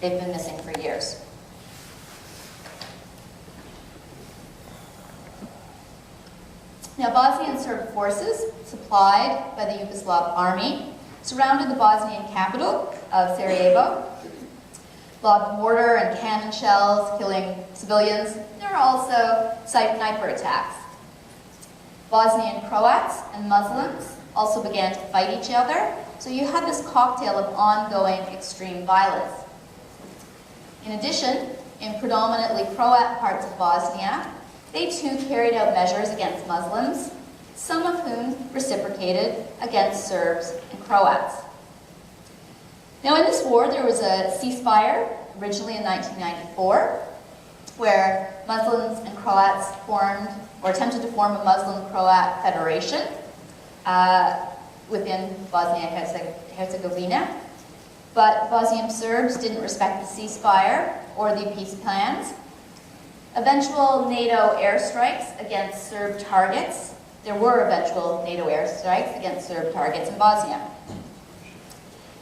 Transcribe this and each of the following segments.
They've been missing for years. Now, Bosnian Serb forces, supplied by the Yugoslav army, surrounded the Bosnian capital of Sarajevo, lobbed mortar and cannon shells, killing civilians. There were also sniper attacks. Bosnian Croats and Muslims also began to fight each other, so you had this cocktail of ongoing extreme violence. In addition, in predominantly Croat parts of Bosnia, they too carried out measures against Muslims, some of whom reciprocated against Serbs and Croats. Now, in this war, there was a ceasefire, originally in 1994, where Muslims and Croats formed, or attempted to form, a Muslim-Croat federation within Bosnia-Herzegovina. But Bosnian Serbs didn't respect the ceasefire or the peace plans. Eventual NATO airstrikes against Serb targets. There were eventual NATO airstrikes against Serb targets in Bosnia.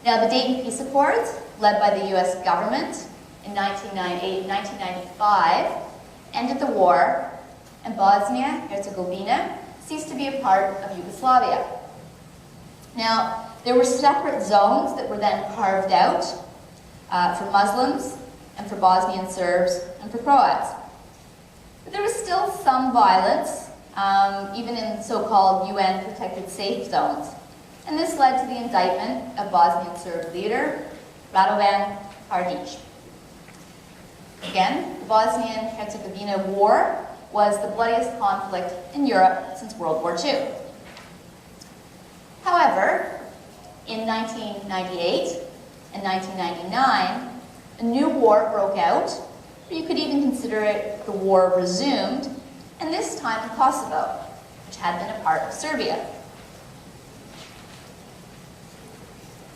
Now, the Dayton Peace Accords, led by the US government in 1995, ended the war, and Bosnia-Herzegovina ceased to be a part of Yugoslavia. Now, there were separate zones that were then carved out for Muslims and for Bosnian Serbs and for Croats. But there was still some violence, even in so-called UN-protected safe zones. And this led to the indictment of Bosnian Serb leader Radovan Karadzic. Again, the Bosnian-Herzegovina War was the bloodiest conflict in Europe since World War II. However, in 1998 and 1999, a new war broke out, or you could even consider it the war resumed, and this time in Kosovo, which had been a part of Serbia.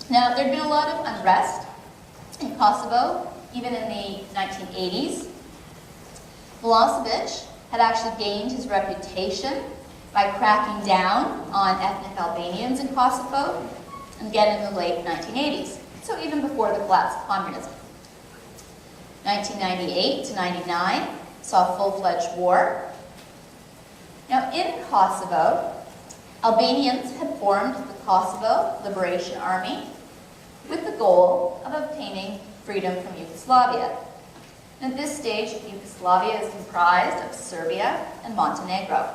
Now, there'd been a lot of unrest in Kosovo, even in the 1980s. Milosevic had actually gained his reputation by cracking down on ethnic Albanians in Kosovo, and again in the late 1980s, so even before the collapse of communism. 1998 to 99 saw a full-fledged war. Now, in Kosovo, Albanians had formed the Kosovo Liberation Army with the goal of obtaining freedom from Yugoslavia. And at this stage, Yugoslavia is comprised of Serbia and Montenegro.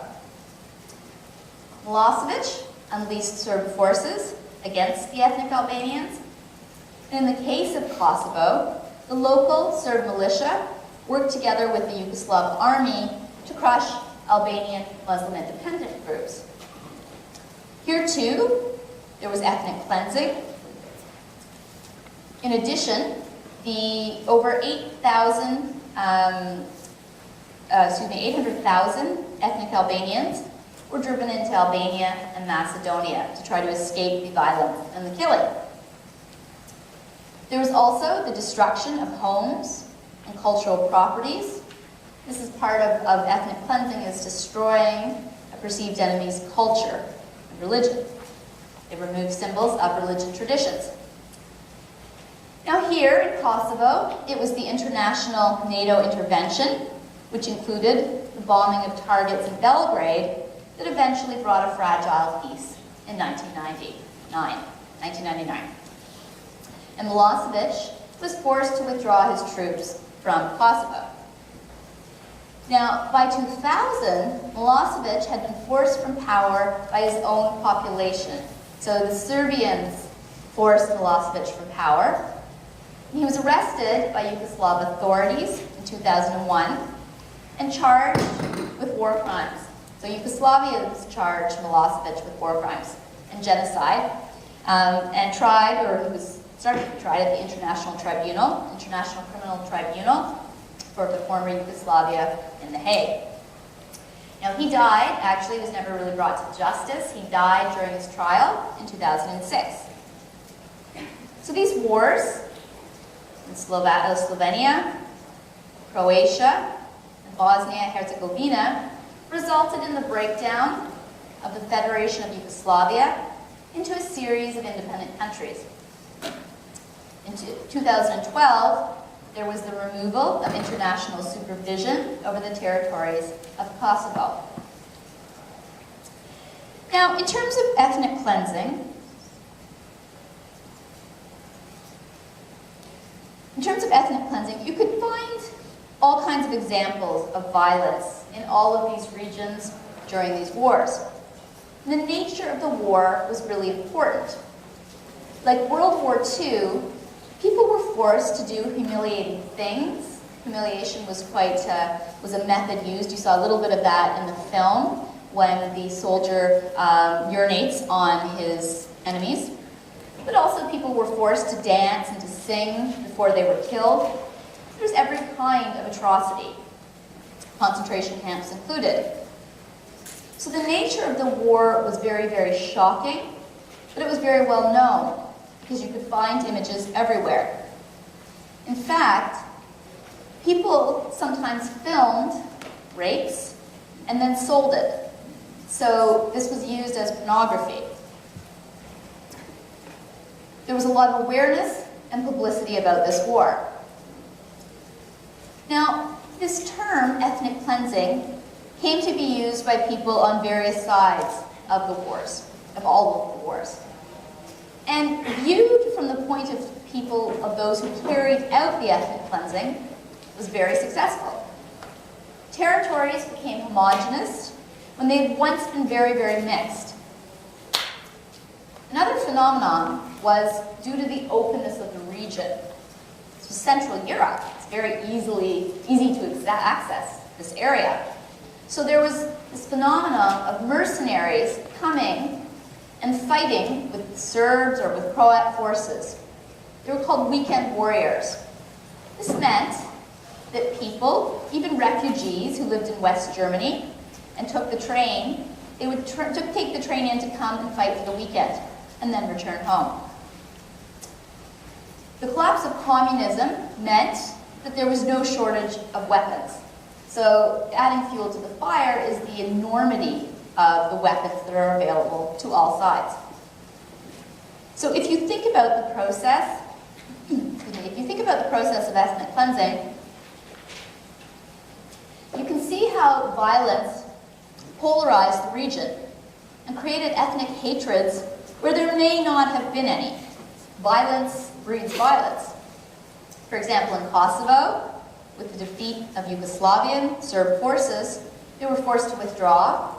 Milosevic unleashed Serb forces against the ethnic Albanians. And in the case of Kosovo, the local Serb militia worked together with the Yugoslav army to crush Albanian Muslim independent groups. Here too, there was ethnic cleansing. In addition, the over 800,000 ethnic Albanians were driven into Albania and Macedonia to try to escape the violence and the killing. There was also the destruction of homes and cultural properties. This is part of ethnic cleansing, is destroying a perceived enemy's culture and religion. They removed symbols of religion traditions. Now here in Kosovo, it was the international NATO intervention, which included the bombing of targets in Belgrade, that eventually brought a fragile peace in 1999. And Milosevic was forced to withdraw his troops from Kosovo. Now, by 2000, Milosevic had been forced from power by his own population. So the Serbians forced Milosevic from power. He was arrested by Yugoslav authorities in 2001 and charged with war crimes. So Yugoslavia charged Milosevic with war crimes and genocide, and tried, or he was started to be tried at the International Criminal Tribunal for the former Yugoslavia in The Hague. Now he died, actually was never really brought to justice. He died during his trial in 2006. So these wars in Slovenia, Croatia, and Bosnia-Herzegovina resulted in the breakdown of the Federation of Yugoslavia into a series of independent countries. In 2012, there was the removal of international supervision over the territories of Kosovo. Now, in terms of ethnic cleansing, you could find all kinds of examples of violence in all of these regions during these wars. The nature of the war was really important. Like World War II, people were forced to do humiliating things. Humiliation was was a method used. You saw a little bit of that in the film when the soldier urinates on his enemies. But also people were forced to dance and to sing before they were killed. There was every kind of atrocity, concentration camps included. So the nature of the war was very, very shocking, but it was very well known because you could find images everywhere. In fact, people sometimes filmed rapes and then sold it. So this was used as pornography. There was a lot of awareness and publicity about this war. Now, this term, ethnic cleansing, came to be used by people on various sides of the wars, of all of the wars. And viewed from the point of those who carried out the ethnic cleansing, was very successful. Territories became homogenous when they had once been very, very mixed. Another phenomenon was due to the openness of the region. So Central Europe, it's very easy to access this area. So there was this phenomenon of mercenaries coming and fighting with Serbs or with Croat forces. They were called weekend warriors. This meant that people, even refugees who lived in West Germany and took the train, they would take the train in to come and fight for the weekend and then return home. The collapse of communism meant that there was no shortage of weapons. So adding fuel to the fire is the enormity of the weapons that are available to all sides. So if you think about the process, of ethnic cleansing, you can see how violence polarized the region and created ethnic hatreds where there may not have been any. Violence breeds violence. For example, in Kosovo, with the defeat of Yugoslavian Serb forces, they were forced to withdraw,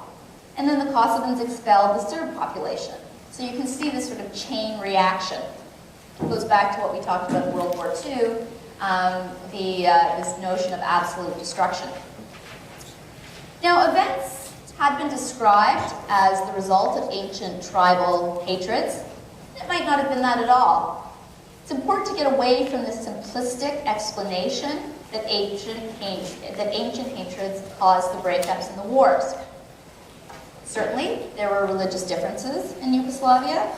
and then the Kosovans expelled the Serb population. So you can see this sort of chain reaction. It goes back to what we talked about in World War II, this notion of absolute destruction. Now, events had been described as the result of ancient tribal hatreds. It might not have been that at all. It's important to get away from this simplistic explanation that ancient hatreds caused the breakups and the wars. Certainly, there were religious differences in Yugoslavia,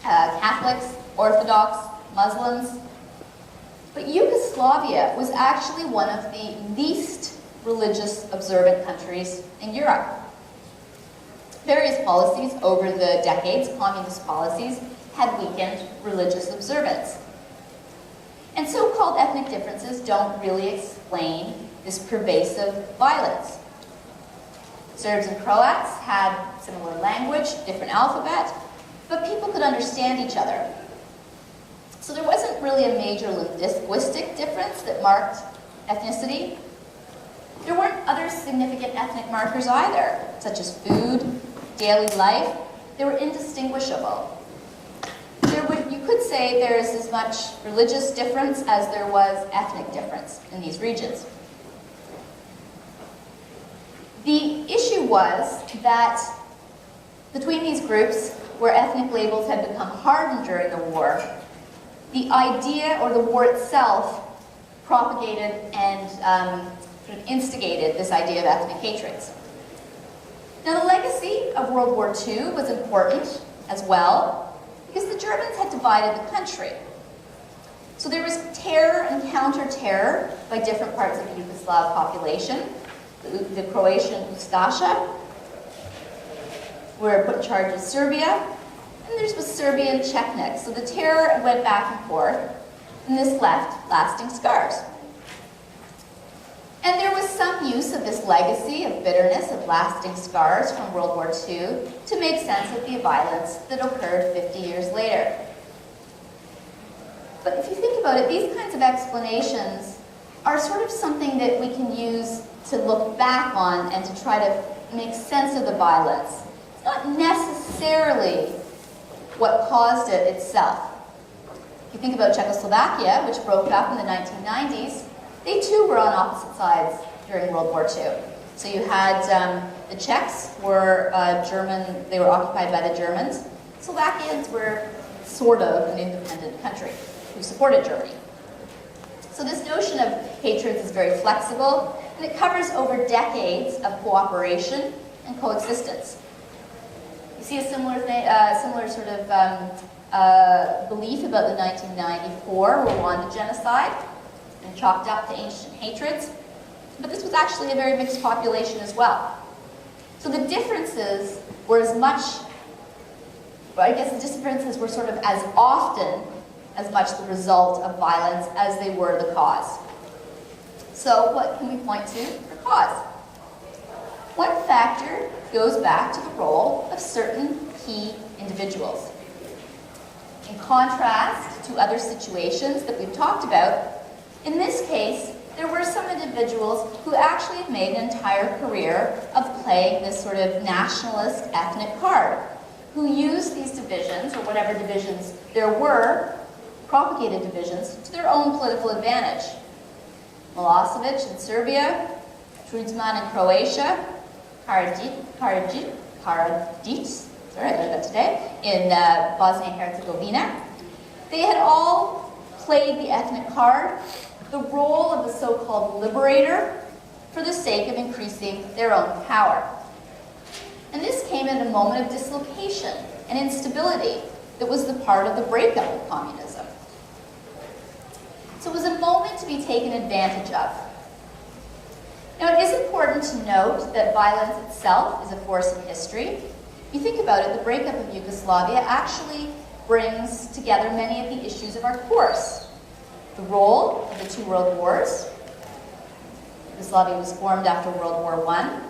Catholics, Orthodox, Muslims, but Yugoslavia was actually one of the least religious observant countries in Europe. Various policies over the decades, communist policies, had weakened religious observance. And so-called ethnic differences don't really explain this pervasive violence. Serbs and Croats had similar language, different alphabet, but people could understand each other. So there wasn't really a major linguistic difference that marked ethnicity. There weren't other significant ethnic markers either, such as food, daily life. They were indistinguishable. You could say there is as much religious difference as there was ethnic difference in these regions. The issue was that between these groups, where ethnic labels had become hardened during the war, the idea or the war itself propagated and sort of instigated this idea of ethnic hatreds. Now, the legacy of World War II was important as well, because the Germans had divided the country. So there was terror and counter-terror by different parts of the Yugoslav population. The Croatian Ustaša were put in charge of Serbia, and there was Serbian Chetniks. So the terror went back and forth. and this left lasting scars. And there was some use of this legacy of bitterness, of lasting scars from World War II to make sense of the violence that occurred 50 years later. But if you think about it, these kinds of explanations are sort of something that we can use to look back on and to try to make sense of the violence. It's not necessarily what caused it itself. If you think about Czechoslovakia, which broke up in the 1990s, they too were on opposite sides during World War II. So you had the Czechs were German, they were occupied by the Germans. Slovakians were sort of an independent country who supported Germany. So this notion of hatred is very flexible, and it covers over decades of cooperation and coexistence. You see a similar sort of belief about the 1994 Rwanda genocide, and chalked up to ancient hatreds, but this was actually a very mixed population as well. So the differences were as much, well, I guess the differences were sort of as often as much the result of violence as they were the cause. So what can we point to for cause? One factor goes back to the role of certain key individuals. In contrast to other situations that we've talked about, in this case, there were some individuals who actually had made an entire career of playing this sort of nationalist ethnic card, who used these divisions, or whatever divisions there were, propagated divisions, to their own political advantage. Milosevic in Serbia, Tudjman in Croatia, Karadzic, sorry, I learned that today, in Bosnia and Herzegovina. They had all played the ethnic card, the role of the so-called liberator, for the sake of increasing their own power. And this came at a moment of dislocation and instability that was the part of the breakup of communism. So it was a moment to be taken advantage of. Now, it is important to note that violence itself is a force in history. If you think about it, the breakup of Yugoslavia actually brings together many of the issues of our course. The role of the two world wars. Yugoslavia was formed after World War I.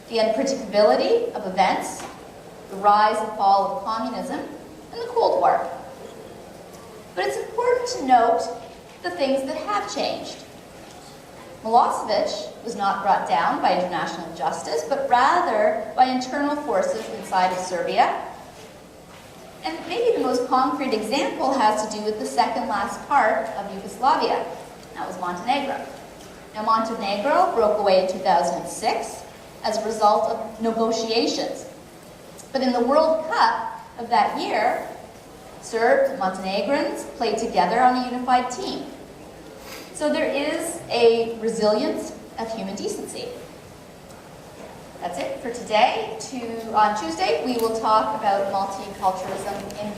The unpredictability of events, the rise and fall of communism, and the Cold War. But it's important to note the things that have changed. Milosevic was not brought down by international justice, but rather by internal forces inside of Serbia. And maybe the most concrete example has to do with the second last part of Yugoslavia. That was Montenegro. Now, Montenegro broke away in 2006 as a result of negotiations. But in the World Cup of that year, Serbs and Montenegrins played together on a unified team. So there is a resilience of human decency. That's it for today. On Tuesday, we will talk about multiculturalism in